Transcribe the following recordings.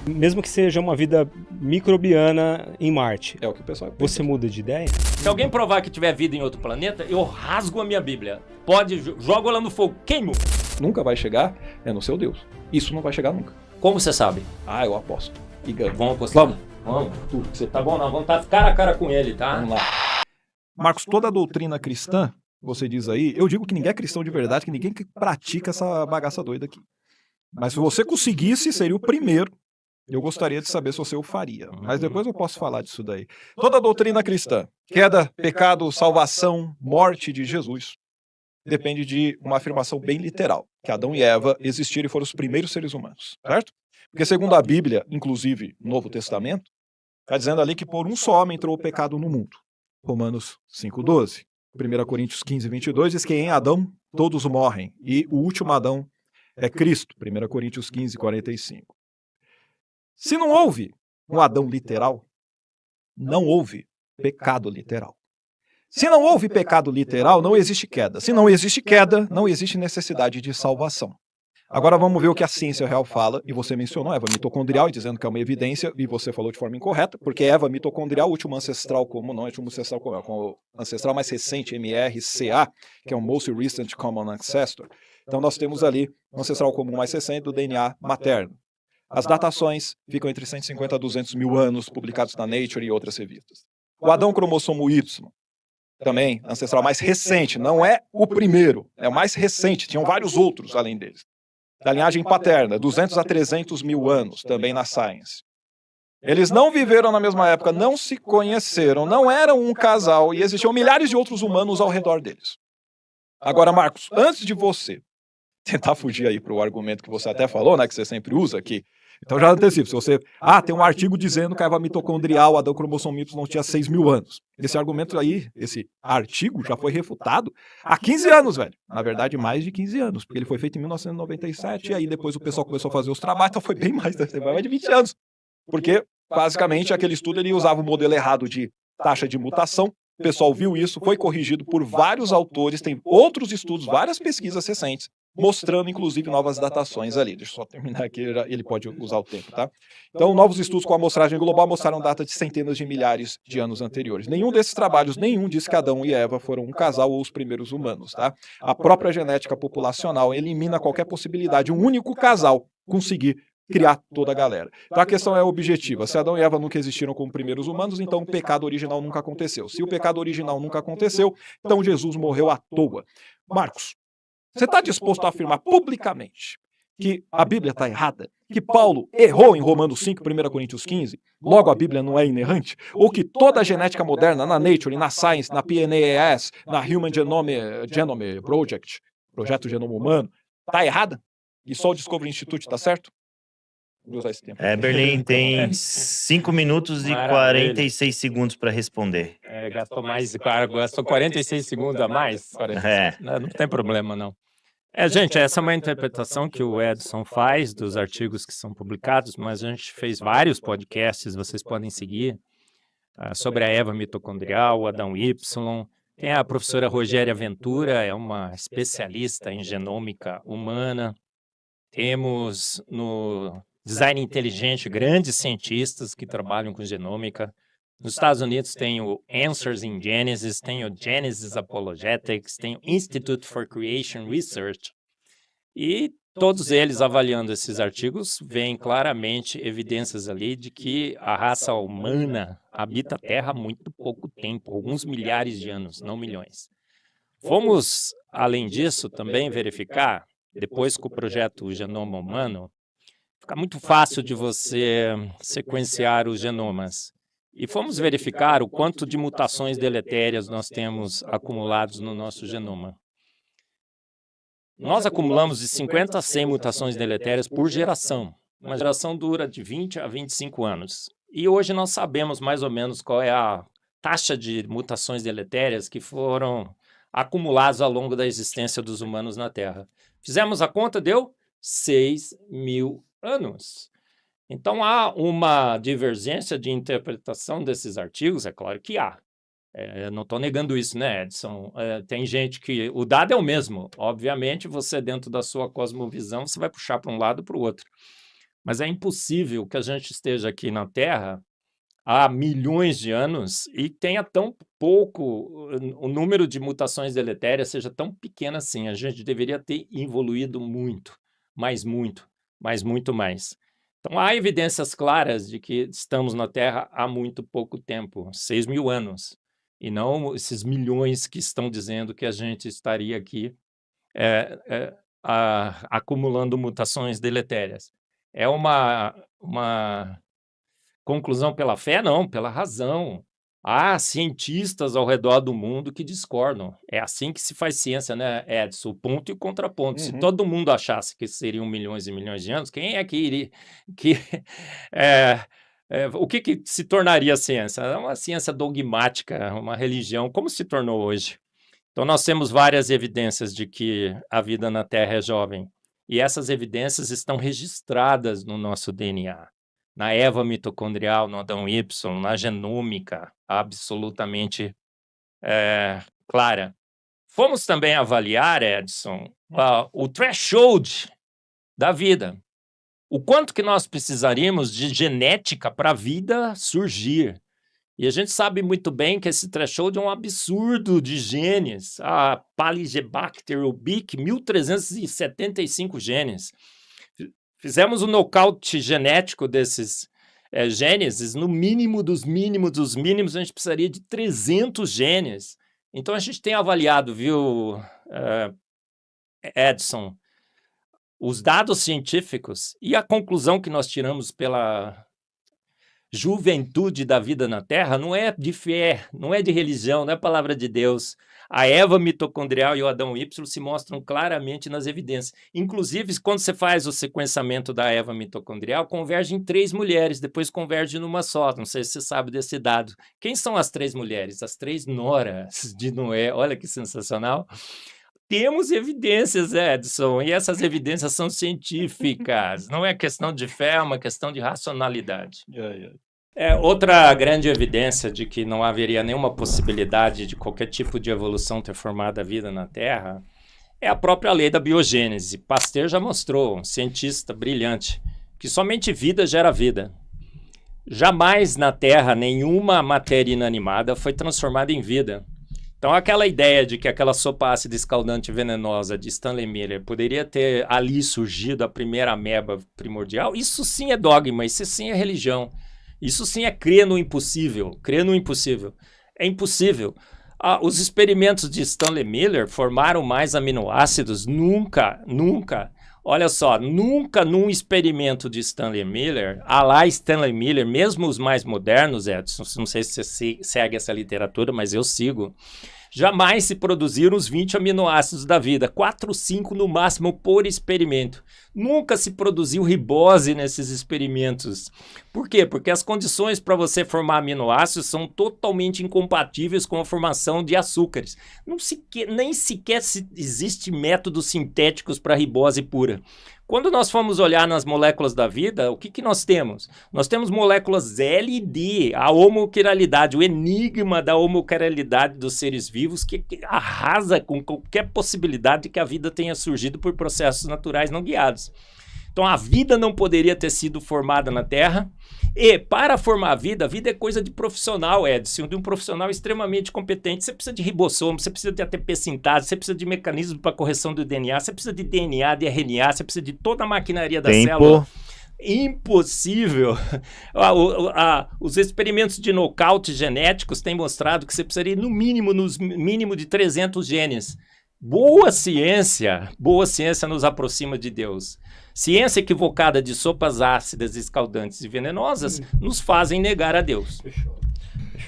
Mesmo que seja uma vida microbiana em Marte, É o que o pessoal pensa. você muda de ideia? Se alguém provar que tiver vida em outro planeta, eu rasgo a minha Bíblia. Pode, jogo ela no fogo, queimo. Nunca vai chegar, é no seu Deus. Isso não vai chegar nunca. Como você sabe? Ah, eu aposto. E ganho. Vamos apostar? Vamos. Vamos. Tudo que você Tá bom, não, vamos estar cara a cara com ele, tá? Vamos lá. Marcos, toda a doutrina cristã, você diz aí, eu digo que ninguém é cristão de verdade, que ninguém que pratica essa bagaça doida aqui. Mas se você conseguisse, seria o primeiro. Eu gostaria de saber se você o faria. Mas depois eu posso falar disso daí. Toda a doutrina cristã, queda, pecado, salvação, morte de Jesus, depende de uma afirmação bem literal, que Adão e Eva existiram e foram os primeiros seres humanos, certo? Porque segundo a Bíblia, inclusive no Novo Testamento, está dizendo ali que por um só homem entrou o pecado no mundo. Romanos 5,12. 1 Coríntios 15:22 diz que em Adão todos morrem e o último Adão é Cristo. 1 Coríntios 15:45. Se não houve um Adão literal, não houve pecado literal. Se não houve pecado literal, não existe queda. Se não existe queda, não existe necessidade de salvação. Agora vamos ver o que a ciência real fala, e você mencionou Eva mitocondrial, dizendo que é uma evidência, e você falou de forma incorreta, porque Eva mitocondrial, o último ancestral comum, não é o último ancestral comum, é o ancestral mais recente, MRCA, que é o Most Recent Common Ancestor. Então nós temos ali um ancestral comum mais recente do DNA materno. As datações ficam entre 150 a 200 mil anos, publicados na Nature e outras revistas. O Adão cromossomo Y, também ancestral mais recente, não é o primeiro, é o mais recente, tinham vários outros além deles. Da linhagem paterna, 200 a 300 mil anos, também na Science. Eles não viveram na mesma época, não se conheceram, não eram um casal e existiam milhares de outros humanos ao redor deles. Agora, Marcos, antes de você tentar fugir aí para o argumento que você até falou, né, que você sempre usa aqui, então já antecipo, se você... tem um artigo dizendo que a Eva mitocondrial, Adão cromossomo Y não tinha 6 mil anos. Esse argumento aí, esse artigo já foi refutado há 15 anos, velho. Na verdade, mais de 15 anos, porque ele foi feito em 1997 e aí depois o pessoal começou a fazer os trabalhos, então foi bem mais de 20 anos. Porque, basicamente, aquele estudo ele usava o modelo errado de taxa de mutação. O pessoal viu isso, foi corrigido por vários autores, tem outros estudos, várias pesquisas recentes, mostrando, inclusive, novas datações ali. Deixa eu só terminar aqui, ele pode usar o tempo, tá? Então, novos estudos com amostragem global mostraram data de centenas de milhares de anos anteriores. Nenhum desses trabalhos, diz que Adão e Eva foram um casal ou os primeiros humanos, tá? A própria genética populacional elimina qualquer possibilidade de um único casal conseguir criar toda a galera. Então a questão é objetiva. Se Adão e Eva nunca existiram como primeiros humanos, então o pecado original nunca aconteceu. Se o pecado original nunca aconteceu, então Jesus morreu à toa. Marcos, você está disposto a afirmar publicamente que a Bíblia está errada? Que Paulo errou em Romanos 5, 1 Coríntios 15? Logo a Bíblia não é inerrante? Ou que toda a genética moderna na Nature, na Science, na PNAS, na Human Genome Project, Projeto Genoma Humano, está errada? E só o Discovery Institute está certo? Vou usar esse tempo. Berlim tem 5 minutos e Maravilha. 46 segundos para responder. Gastou 46 segundos a mais. 46. Não tem problema, não. Gente, essa é uma interpretação que o Edson faz dos artigos que são publicados, mas a gente fez vários podcasts, vocês podem seguir, sobre a Eva mitocondrial, o Adão Y. Tem a professora Rogéria Ventura, é uma especialista em genômica humana. Temos no Design Inteligente grandes cientistas que trabalham com genômica. Nos Estados Unidos tem o Answers in Genesis, tem o Genesis Apologetics, tem o Institute for Creation Research. E todos eles, avaliando esses artigos, veem claramente evidências ali de que a raça humana habita a Terra há muito pouco tempo, alguns milhares de anos, não milhões. Fomos, além disso, também verificar, depois com o projeto Genoma Humano, fica muito fácil de você sequenciar os genomas. E fomos verificar o quanto de mutações deletérias nós temos acumulados no nosso genoma. Nós acumulamos de 50 a 100 mutações deletérias por geração. Uma geração dura de 20 a 25 anos. E hoje nós sabemos mais ou menos qual é a taxa de mutações deletérias que foram acumuladas ao longo da existência dos humanos na Terra. Fizemos a conta, deu 6 mil anos. Então, há uma divergência de interpretação desses artigos? É claro que há. Eu não estou negando isso, né, Edson? Tem gente que... O dado é o mesmo. Obviamente, você, dentro da sua cosmovisão, você vai puxar para um lado ou para o outro. Mas é impossível que a gente esteja aqui na Terra há milhões de anos e tenha tão pouco, o número de mutações deletérias seja tão pequeno assim. A gente deveria ter evoluído muito, muito mais. Então, há evidências claras de que estamos na Terra há muito pouco tempo, 6.000 anos, e não esses milhões que estão dizendo que a gente estaria aqui acumulando mutações deletérias. É uma conclusão pela fé? Não, pela razão. Há cientistas ao redor do mundo que discordam. É assim que se faz ciência, né, Edson? O ponto e o contraponto. Se todo mundo achasse que seriam milhões e milhões de anos, quem é que iria... o que se tornaria a ciência? É uma ciência dogmática, uma religião, como se tornou hoje. Então, nós temos várias evidências de que a vida na Terra é jovem. E essas evidências estão registradas no nosso DNA. Na Eva mitocondrial, no Adão Y, na genômica, absolutamente clara. Fomos também avaliar, Edson, o threshold da vida. O quanto que nós precisaríamos de genética para a vida surgir. E a gente sabe muito bem que esse threshold é um absurdo de genes. A Paligebacter ubique, 1.375 genes. Fizemos um nocaute genético desses genes, no mínimo dos mínimos, a gente precisaria de 300 genes. Então, a gente tem avaliado, viu, Edson, os dados científicos e a conclusão que nós tiramos pela juventude da vida na Terra não é de fé, não é de religião, não é palavra de Deus. A Eva mitocondrial e o Adão Y se mostram claramente nas evidências. Inclusive, quando você faz o sequenciamento da Eva mitocondrial, converge em 3 mulheres, depois converge numa só. Não sei se você sabe desse dado. Quem são as 3 mulheres? As 3 noras de Noé. Olha que sensacional. Temos evidências, Edson, e essas evidências são científicas. Não é questão de fé, é uma questão de racionalidade. Outra grande evidência de que não haveria nenhuma possibilidade de qualquer tipo de evolução ter formado a vida na Terra é a própria lei da biogênese. Pasteur já mostrou, um cientista brilhante, que somente vida gera vida. Jamais na Terra nenhuma matéria inanimada foi transformada em vida. Então, aquela ideia de que aquela sopa ácida escaldante venenosa de Stanley Miller poderia ter ali surgido a primeira ameba primordial, isso sim é dogma, isso sim é religião. Isso sim é crer no impossível, É impossível. Os experimentos de Stanley Miller formaram mais aminoácidos? Nunca. Olha só, nunca num experimento de Stanley Miller, Stanley Miller, mesmo os mais modernos, Edson, não sei se você segue essa literatura, mas eu sigo, jamais se produziram os 20 aminoácidos da vida, 4 ou 5 no máximo por experimento. Nunca se produziu ribose nesses experimentos. Por quê? Porque as condições para você formar aminoácidos são totalmente incompatíveis com a formação de açúcares. Nem sequer existe métodos sintéticos para ribose pura. Quando nós formos olhar nas moléculas da vida, o que nós temos? Nós temos moléculas L e D, a homoquiralidade, o enigma da homoquiralidade dos seres vivos que arrasa com qualquer possibilidade de que a vida tenha surgido por processos naturais não guiados. Então, a vida não poderia ter sido formada na Terra. E, para formar a vida é coisa de profissional, Edson, de um profissional extremamente competente. Você precisa de ribossomo, você precisa de ATP sintase, você precisa de mecanismo para correção do DNA, você precisa de DNA, de RNA, você precisa de toda a maquinaria da célula. Impossível. Os experimentos de nocaute genéticos têm mostrado que você precisaria, no mínimo de 300 genes. Boa ciência nos aproxima de Deus. Ciência equivocada de sopas ácidas, escaldantes e venenosas nos fazem negar a Deus. Fechou.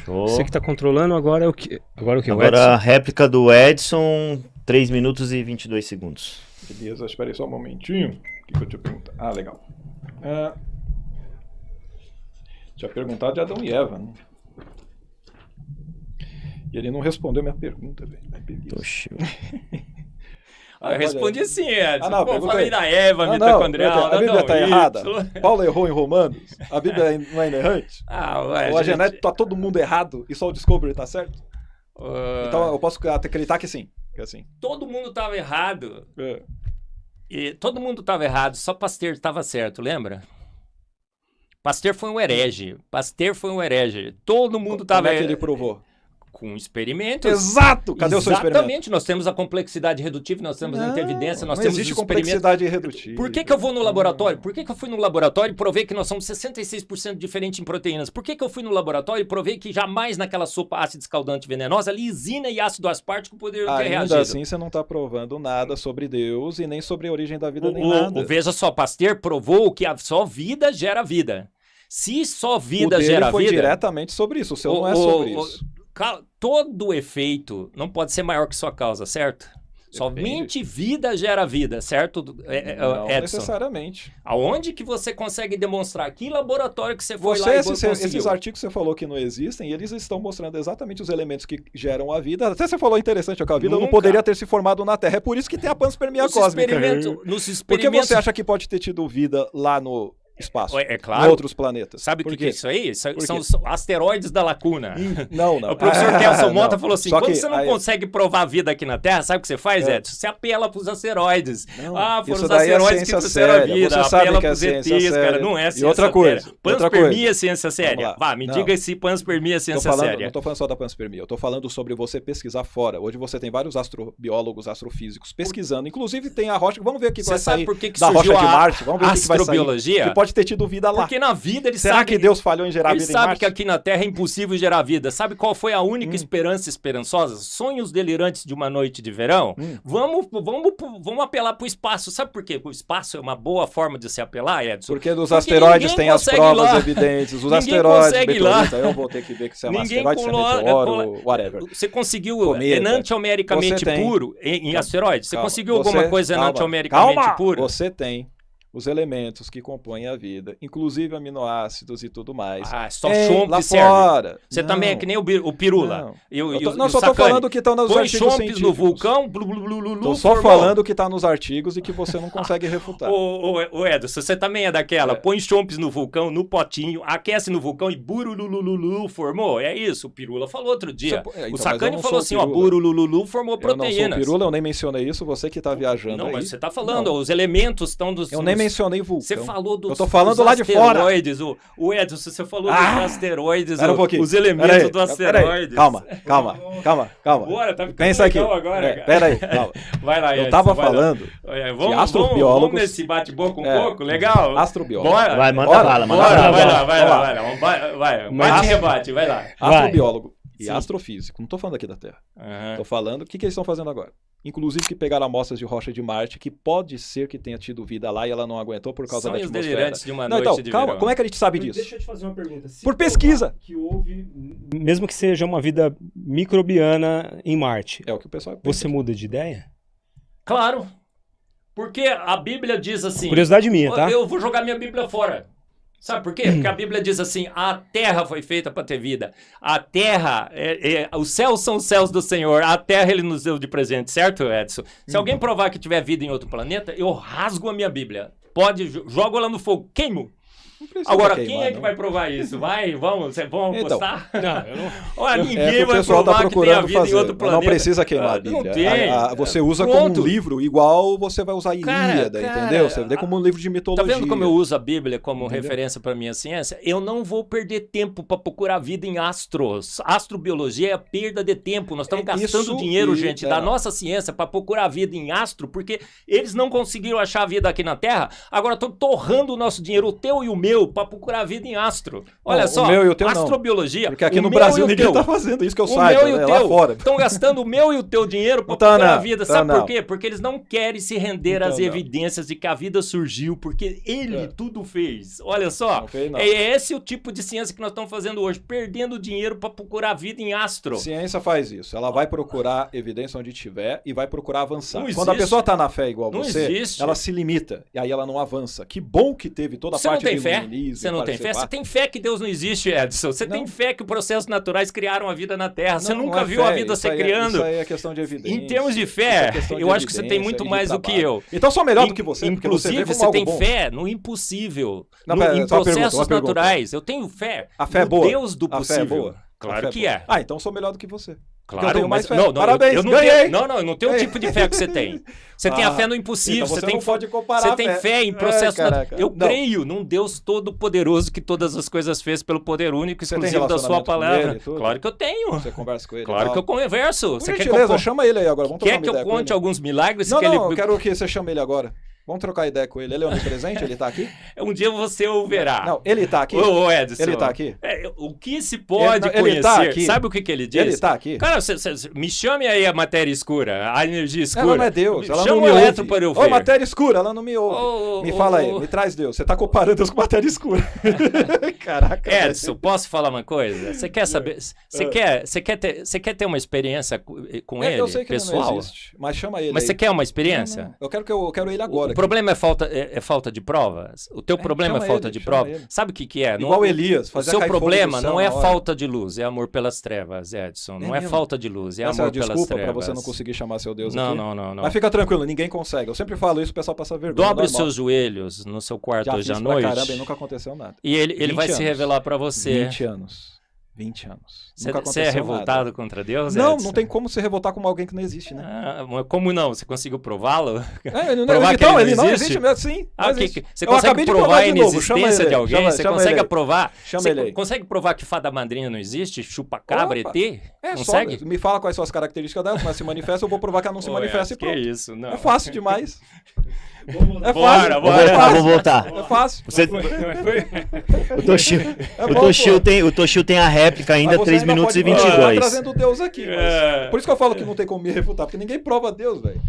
Você que está controlando agora é o que? Agora a réplica do Edson, 3 minutos e 22 segundos. Beleza, espera aí só um momentinho. O que eu tinha perguntado? Legal. Tinha perguntado de Adão e Eva, né? E ele não respondeu minha pergunta, velho. Poxa. Eu respondi sim, Edson. Eu falei da Eva mitocondrial. A Bíblia está errada. Paulo errou em Romanos. A Bíblia não é inerrante. Ou a genética está todo mundo errado e só o Discovery está certo? Então eu posso acreditar que sim. Todo mundo estava errado. E todo mundo estava errado, só Pasteur estava certo, lembra? Pasteur foi um herege. Todo mundo estava... Como é que ele provou? Com experimentos. Exato! Cadê o seu experimento? Exatamente, nós temos a complexidade redutiva, nós temos a intervidência, nós temos existe os experimentos. complexidade irredutível. Por que eu vou no laboratório? Por que eu fui no laboratório e provei que nós somos 66% diferentes em proteínas? Por que eu fui no laboratório e provei que jamais naquela sopa ácida escaldante venenosa, lisina e ácido aspartico poderiam ter reagido? Ainda assim, você não está provando nada sobre Deus e nem sobre a origem da vida, nem nada. Veja só, Pasteur provou que só vida gera vida. Se só vida gera vida... O dele foi diretamente sobre isso, o seu não é sobre isso. Todo efeito não pode ser maior que sua causa, certo? Somente vida gera vida, certo, não Edson? Necessariamente. Aonde que você consegue demonstrar? Que laboratório que você foi lá e conseguiu? Esses artigos que você falou que não existem, eles estão mostrando exatamente os elementos que geram a vida. Até você falou interessante, que a vida não poderia ter se formado na Terra. É por isso que tem a panspermia cósmica. Por que você acha que pode ter tido vida lá no espaço? É claro. Em outros planetas. Sabe o que é isso aí? São os asteroides da lacuna. Não. O professor Kelson Mota falou assim, quando você não consegue provar a vida aqui na Terra, sabe o que você faz, Edson? Você apela para os asteroides. Foram os asteroides que trouxeram a vida. Apela para os ETs, cara. Não é ciência séria. Panspermia é ciência séria. Vá, me diga se panspermia é ciência séria. Não estou falando só da panspermia. Eu estou falando sobre você pesquisar fora. Hoje você tem vários astrobiólogos, astrofísicos pesquisando. Inclusive tem a rocha. Vamos ver o que vai sair da rocha de Marte. Vamos ver o que vai sair. Que pode ter tido vida lá. Porque na vida ele Será sabe... que Deus falhou em gerar vida em Marte? Ele sabe que aqui na Terra é impossível gerar vida. Sabe qual foi a única esperança esperançosa? Sonhos delirantes de uma noite de verão? Vamos apelar para o espaço. Sabe por quê? O espaço é uma boa forma de se apelar, Edson? Porque dos asteroides tem as provas evidentes. Os asteroides, meteoritos, eu vou ter que ver que se é um asteroide, se é meteoro, whatever. Você conseguiu enantiomericamente puro em asteroides? Você conseguiu alguma coisa enantiomericamente pura? Você tem os elementos que compõem a vida, inclusive aminoácidos e tudo mais. Só chompes serve. Fora. Você também é que nem o pirula. Só tô falando que estão nos artigos científicos. Põe chompes no vulcão, tô só falando que tá nos artigos e que você não consegue refutar. Ô Edson, você também é daquela, põe chompes no vulcão, no potinho, aquece no vulcão e burulululu formou. É isso, o pirula falou outro dia. O Sacani falou assim, burulululu formou proteínas. Eu não sou pirula, eu nem mencionei isso, você que tá viajando aí. Não, mas você tá falando, os elementos estão dos... Eu nem mencionei vulcão. Você falou dos Eu tô falando lá de fora. O Edson, você falou dos asteroides, um os elementos do asteroide. Calma. Bora, tá ficando pensa aqui. Agora, Peraí, calma. Vai lá, Edson. Eu tava falando de astrobiólogos. Vamos nesse bate-boca pouco, legal? Astrobiólogos. Bora. Vai, manda bala. Vai. Bate-rebate, vai lá. Astrobiólogo e astrofísico. Não tô falando aqui da Terra. Tô falando, o que eles estão fazendo agora? Inclusive que pegaram amostras de rocha de Marte, que pode ser que tenha tido vida lá e ela não aguentou por causa da atmosfera. De uma noite de calma, verão. como é que a gente sabe disso? Deixa eu te fazer uma pergunta. Por pesquisa. Que houve, mesmo que seja uma vida microbiana em Marte, é o que o pessoal pensa. Você muda de ideia? Claro. Porque a Bíblia diz assim... Curiosidade minha, tá? Eu vou jogar minha Bíblia fora. Sabe por quê? Porque a Bíblia diz assim, a terra foi feita para ter vida. A terra, os céus são os céus do Senhor, a terra ele nos deu de presente, certo, Edson? Se alguém provar que tiver vida em outro planeta, eu rasgo a minha Bíblia. Jogo ela no fogo, queimo. Agora, quem é que vai provar isso? Vamos apostar? Não, eu não... Olha, ninguém vai provar que tem a vida em outro planeta. Não precisa queimar a Bíblia. Não tem. Você usa como um livro, igual você vai usar a Ilíada, entendeu? Você vê como um livro de mitologia. Tá vendo como eu uso a Bíblia como referência para minha ciência? Eu não vou perder tempo para procurar vida em astros. Astrobiologia é a perda de tempo. Nós estamos gastando dinheiro, gente, da nossa ciência para procurar vida em astro, porque eles não conseguiram achar vida aqui na Terra. Agora estão torrando o nosso dinheiro, o teu e o meu, para procurar vida em astro. Olha só, o meu e o teu astrobiologia. Não. Porque aqui no Brasil ninguém tá fazendo isso que eu saiba, meu e o teu lá fora. Estão gastando o meu e o teu dinheiro para procurar vida. Sabe por quê? Porque eles não querem se render às evidências de que a vida surgiu, porque ele tudo fez. Olha só, é esse o tipo de ciência que nós estamos fazendo hoje, perdendo dinheiro para procurar vida em astro. Ciência faz isso, ela vai procurar evidência onde tiver e vai procurar avançar. Quando a pessoa tá na fé igual não você, existe. Ela se limita, e aí ela não avança. Que bom que teve toda a parte de iluminismo. Você não tem fé? Você tem fé que Deus não existe, Edson. Você tem fé que processos naturais criaram a vida na Terra. Você nunca viu a vida se criando. Isso aí é questão de evidência. Em termos de fé, eu acho que você tem muito mais do que eu. Então sou melhor do que você, inclusive você tem fé no impossível, em processos naturais. Eu tenho fé no Deus do possível. A fé é boa. Claro que é. Então sou melhor do que você. Claro, eu tenho mas mais fé. Parabéns, eu não ganhei. tenho, não, eu não tenho o tipo de fé que você tem. Você tem a fé no impossível, então você não tem pode comparar você a tem fé em processo. Eu não. creio num Deus todo-poderoso que todas as coisas fez pelo poder único Você tem exclusivo da sua relacionamento com palavra. ele e tudo? Claro que eu tenho. Você conversa com ele? Claro que eu converso. Por Você quer gentileza, chama ele aí agora. Vamos trocar quer uma que eu ideia com conte ele. alguns milagres? Não, que não, ele... eu quero que você chame ele agora. Vamos trocar ideia com ele. Ele é onipresente? Ele tá aqui? Um dia você o verá. Não, ele tá aqui? Ô, Edson. Ele tá aqui? O que se pode ele conhecer? tá aqui. Sabe o que ele diz? Ele tá aqui? Cara, me chame aí a matéria escura, a energia escura. Ela não é Deus, ela Chama não me o elétron ouve. para eu ver. Ô, matéria escura, ela não me ouve. Me fala aí, me traz Deus. Você tá comparando Deus com matéria escura. Caraca. Edson, posso falar uma coisa? Você quer saber? Você quer ter uma experiência com ele, eu sei que pessoal? ele não existe, mas chama ele Mas aí. você quer uma experiência? Não. Eu quero ele agora. O problema é falta de provas? O teu problema é falta de prova? Sabe o que é? Igual Elias, o fazer seu cair fogo do problema céu não é na hora. falta de luz, é amor pelas trevas, Edson. Não é mesmo? falta de luz, é Essa amor é a pelas desculpa trevas. pra você não conseguir chamar seu Deus Não, aqui? não. Mas fica tranquilo, ninguém consegue. Eu sempre falo isso, o pessoal passa vergonha. Dobre os normal. seus joelhos no seu quarto Já hoje à fiz pra noite. caramba e nunca aconteceu nada. E ele 20 vai se anos. revelar pra você. 20 anos. 20 anos. Você Nunca aconteceu é revoltado nada. contra Deus, Não, Edson? não tem como se revoltar como alguém que não existe, né? Mas como não? Você conseguiu prová-lo? Provar que ele ele não não existe mesmo, sim. Ah, não existe. você Eu consegue acabei de provar a de novo. Chama inexistência ele de aí. alguém? Você Chama consegue ele. provar? Chama Você ele aí. consegue provar que fada madrinha não existe? Chupa-cabra, Opa. ET? É Consegue? só, me fala quais são as características dela, como ela se manifesta, eu vou provar que ela não se manifesta e que pronto. isso, não. É fácil demais. Bora, É fácil. bora. É fácil. Vou voltar. É fácil. Você, É o bom, Toshio tem a réplica Mas ainda, você 3 minutos e pode continuar 22. trazendo Deus aqui. Mas... É. Por isso que eu falo que não tem como me refutar, porque ninguém prova Deus, velho.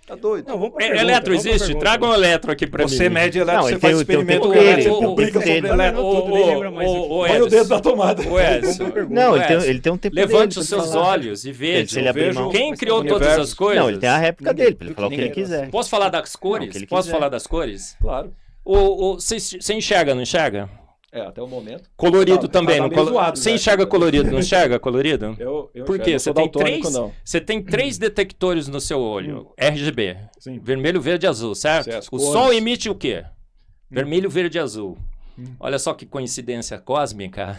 Tá doido. Não, vamos pra pergunta, Eletro vamos pra existe? pergunta. Traga um eletro aqui pra mim. Você mede eletro, Não, você ele faz tem o experimento tempo com eletro, dele, você publica o tempo sobre dele. eletro. Tudo, nem lembra mais aqui. Põe o dedo na tomada. Não, ele tem um tempo dele. Levante os pra seus falar. olhos e veja. Se ele abrir mão. Quem criou Universo. todas as coisas? Não, ele tem a réplica dele, pra ele falar o que ele Ninguém- quiser. Posso falar das cores? Não, o que ele Posso quiser. falar das cores? Claro. Você enxerga, não enxerga? É, até o momento. Colorido Não, também. tá não meio colo- zoado, Você né? enxerga colorido, não enxerga colorido? Eu Por enxergo, quê? não Você sou tem daltônico, três, não. você tem 3 detectores no seu olho. RGB. Sim. Vermelho, verde e azul, certo? Certo, O cores. Sol emite o quê? Vermelho, verde e azul. Olha só que coincidência cósmica.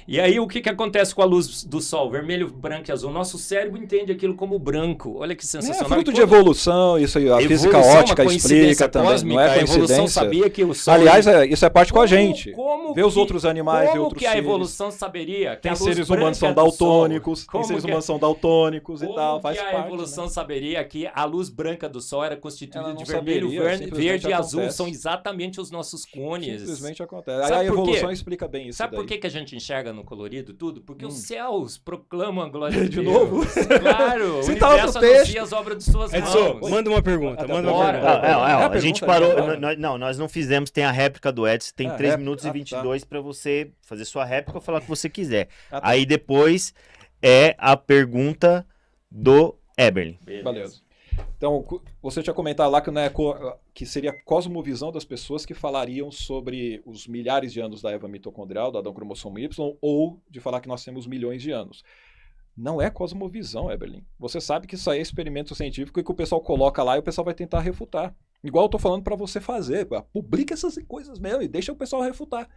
E aí, o que, que acontece com a luz do Sol? Vermelho, branco e azul. Nosso cérebro entende aquilo como branco. Olha que É sensacional. fruto E de quando- evolução, isso aí, a física Evolução é uma ótica coincidência explica também, cósmica, não é A evolução coincidência. sabia que o Sol... Aliás, isso é parte com a gente. Como Ver os que- outros animais, ver como outros que a seres. evolução saberia que Tem a luz seres humanos que são branca do Sol- daltônicos, tem Como seres que- humanos que são daltônicos e Como tal, faz que a parte. evolução né? saberia que a luz branca do Sol era constituída Ela de não vermelho, saberia, verde simplesmente e azul? acontece. São exatamente os nossos cones. Simplesmente acontece. Sabe Aí a por quê? evolução explica bem isso Sabe por daí. que a gente enxerga no colorido tudo? Porque os céus proclamam a glória de De Deus. novo? Claro, o Cita universo outro texto. anuncia as obras de suas Edson, mãos. manda uma pergunta. Até Manda uma agora. pergunta. a A gente pergunta parou. já- Nós não fizemos, tem a réplica do Edson, tem 3 réplica. minutos e Ah, 22 pra você fazer sua réplica ou falar o que você quiser. Ah, tá. Aí depois é a pergunta do Eberlin. Beleza. Então, você tinha comentado lá que, né, que seria a cosmovisão das pessoas que falariam sobre os milhares de anos da Eva mitocondrial, do Adão cromossomo Y, ou de falar que nós temos milhões de anos. Não é cosmovisão, Eberlin. Você sabe que isso aí é experimento científico e que o pessoal coloca lá e o pessoal vai tentar refutar. Igual eu tô falando para você fazer. Publica essas coisas mesmo e deixa o pessoal refutar.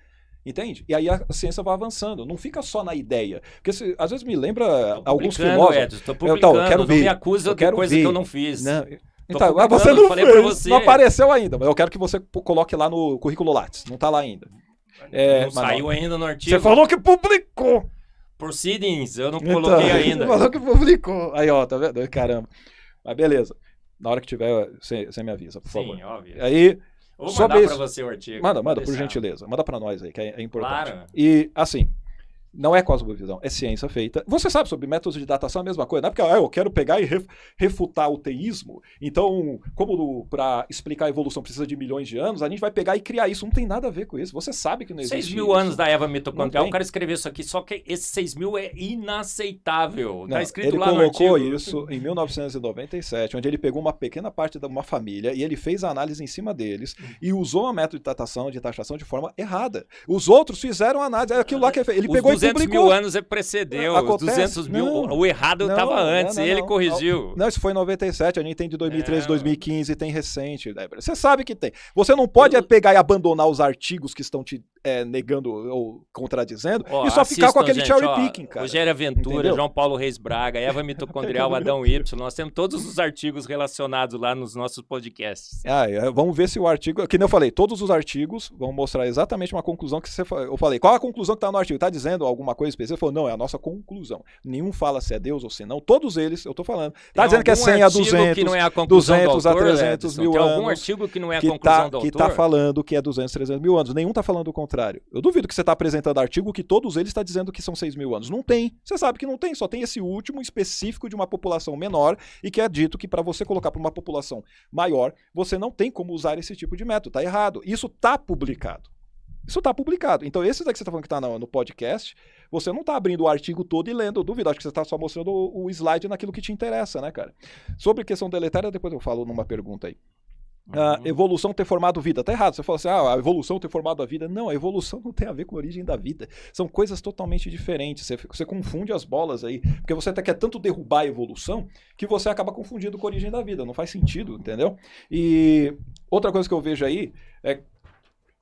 Entende? E aí a ciência vai avançando. Não fica só na ideia. Porque às vezes me lembra alguns filósofos. Edson, tô publicando, eu quero não ver. me acusa Eu de quero coisa ver. que eu não fiz. Não, Tô então, publicando, você não falei pra fez, você. não apareceu ainda, mas eu quero que você coloque lá no currículo Lattes. Não tá lá ainda. Não mas saiu não. ainda no artigo. Você falou que publicou. Proceedings, eu não Então, coloquei ainda. Você falou que publicou. Aí, ó, tá vendo? Caramba. Mas beleza. Na hora que tiver, você me avisa, por favor. Sim, óbvio. Aí, Vou sobre mandar isso- pra você o artigo. manda, pode por deixar. gentileza. Manda pra nós aí, que é importante. Claro. E, assim, não é cosmovisão, é ciência feita. Você sabe sobre métodos de datação é a mesma coisa, não é porque eu quero pegar e refutar o teísmo. Então, como para explicar a evolução precisa de milhões de anos, a gente vai pegar e criar isso. Não tem nada a ver com isso. Você sabe que não existe 6 mil isso. anos da Eva Não mitocondrial, tem. o cara escreveu isso aqui, só que esse 6 mil é inaceitável. Não, Tá escrito ele lá no colocou artigo. isso em 1997, onde ele pegou uma pequena parte de uma família e ele fez a análise em cima deles e usou um método de datação, de taxação de forma errada. Os outros fizeram a análise, é aquilo lá que ele fez. Ele Os pegou e 200 publicou. mil anos precedeu. Acontece. 200 mil, o errado estava antes, e ele corrigiu. Não, isso foi em 97, a gente tem de 2013, 2015, tem recente. Você sabe que tem. Você não pode pegar e abandonar os artigos que estão te negando ou contradizendo e só ficar com aquele cherry picking, cara. Rogério Aventura, Entendeu? João Paulo Reis Braga, Eva Mitocondrial, Adão Y, nós temos todos os artigos relacionados lá nos nossos podcasts. Vamos ver se o artigo, que nem eu falei, todos os artigos vão mostrar exatamente uma conclusão que eu falei. Qual a conclusão que está no artigo? Está dizendo alguma coisa específica? Falou, não, é a nossa conclusão. Nenhum fala se é Deus ou se não. Todos eles, eu tô falando. Tá dizendo que é 100 a 200, que não é a conclusão 200 do autor, a 300 mil tem anos. Algum artigo que não é a conclusão do autor? Que tá falando que é 200, 300 mil anos. Nenhum tá falando o contrário. Eu duvido que você tá apresentando artigo que todos eles tá dizendo que são 6 mil anos. Não tem. Você sabe que não tem. Só tem esse último específico de uma população menor e que é dito que para você colocar para uma população maior, você não tem como usar esse tipo de método. Tá errado. Isso tá publicado. Isso está publicado. Então, esse daqui que você está falando que está no podcast, você não está abrindo o artigo todo e lendo. Eu duvido, acho que você está só mostrando o slide naquilo que te interessa, né, cara? Sobre questão deletéria, depois eu falo numa pergunta aí. Evolução ter formado vida. Tá errado. Você fala assim, a evolução ter formado a vida. Não, a evolução não tem a ver com a origem da vida. São coisas totalmente diferentes. Você confunde as bolas aí. Porque você quer tanto derrubar a evolução que você acaba confundindo com a origem da vida. Não faz sentido, entendeu? E outra coisa que eu vejo aí é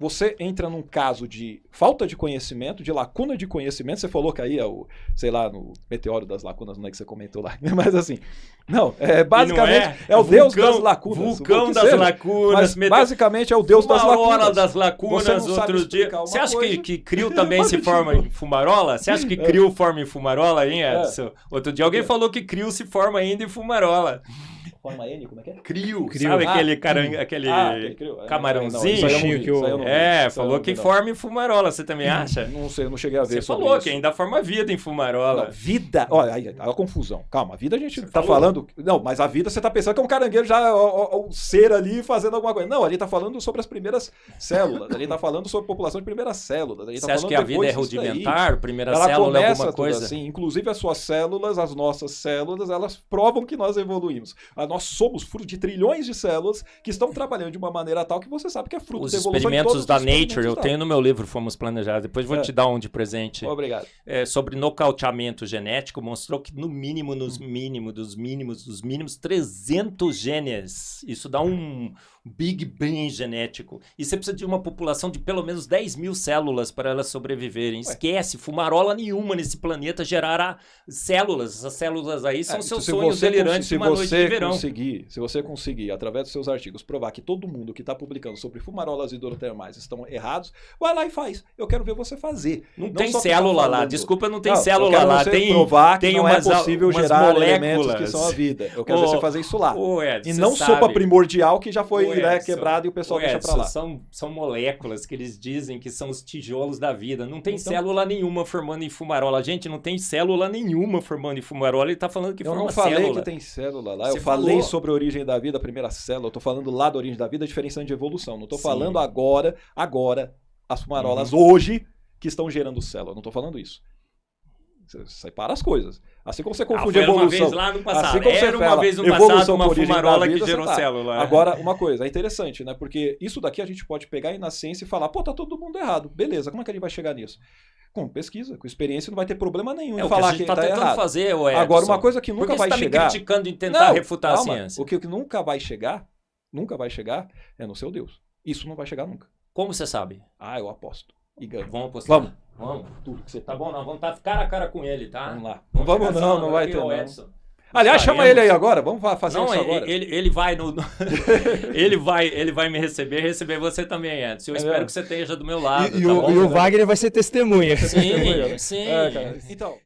você entra num caso de falta de conhecimento, de lacuna de conhecimento. Você falou que aí é o, sei lá, no meteoro das lacunas, não é que você comentou lá. Mas assim, não, basicamente é o deus das lacunas. Vulcão das lacunas. Mas basicamente é o deus das lacunas. Fumarola das lacunas, outro dia. Você acha que Crio também se forma em fumarola? Você acha que Crio forma em fumarola, hein, Edson? Outro dia alguém falou que Crio se forma ainda em fumarola. Forma N, como é que é? Crio. Sabe aquele camarãozinho? Falou que forma em fumarola. Você também acha? Não sei, eu não cheguei a ver. Você falou que ainda forma vida em fumarola. Não, vida? Olha, aí a confusão. Calma, a vida a gente tá falando. Não, mas a vida você tá pensando que é um caranguejo já, o ser ali fazendo alguma coisa. Não, ali tá falando sobre as primeiras células. Ali tá falando sobre a população de primeiras células. Ali você acha que a vida é rudimentar? Primeira célula é alguma coisa? Assim, inclusive as suas células, as nossas células, elas provam que nós evoluímos. Nós somos fruto de trilhões de células que estão trabalhando de uma maneira tal que você sabe que é fruto da evolução. Os experimentos da Nature, eu tenho no meu livro Fomos Planejados, depois vou te dar um de presente. Obrigado. Sobre nocauteamento genético, mostrou que no mínimo, dos mínimos, 300 genes. Isso dá um Big Bang genético. E você precisa de uma população de pelo menos 10 mil células para elas sobreviverem. Esquece, fumarola nenhuma nesse planeta gerará células. Essas células aí são seus sonhos delirantes de uma noite de verão. Se você conseguir, através dos seus artigos, provar que todo mundo que está publicando sobre fumarolas hidrotermais estão errados, vai lá e faz. Eu quero ver você fazer. Não tem célula lá. Desculpa, não tem célula lá. Tem provar que não é possível gerar elementos que são a vida. Eu quero ver você fazer isso lá. Ed, e não sopa primordial que já foi quebrado e o pessoal deixa pra lá. São moléculas que eles dizem que são os tijolos da vida. Não tem célula nenhuma formando em fumarola. Gente, não tem célula nenhuma formando em fumarola. Ele tá falando que forma célula. Eu não falei que tem célula lá. Eu falei sobre a origem da vida, a primeira célula. Eu tô falando lá da origem da vida, a diferenciação de evolução. Não tô falando agora, as fumarolas hoje que estão gerando célula. Não tô falando isso. Você separa as coisas. Assim como você confunde evolução. Uma vez lá no passado. Assim como era uma vez no passado uma fumarola que gerou célula. Agora, uma coisa, é interessante, né? Porque isso daqui a gente pode pegar aí na ciência e falar, pô, tá todo mundo errado. Beleza, como é que a gente vai chegar nisso? Com pesquisa, com experiência, não vai ter problema nenhum em falar que tá errado. Fazer, agora, uma coisa que nunca vai chegar... Por que você tá me criticando em tentar refutar a ciência? O que nunca vai chegar é no seu Deus. Isso não vai chegar nunca. Como você sabe? Eu aposto. E ganho. Vamos apostar? Vamos. Tudo que você tá bom, não. Vamos estar cara a cara com ele, tá? Vamos lá. Não vai ter, não. Aliás, chama ele aí agora. Vamos fazer isso agora. Ele vai no... ele vai me receber você também, Edson. Eu espero que você esteja do meu lado. E o Wagner vai ser testemunha. Sim. Então...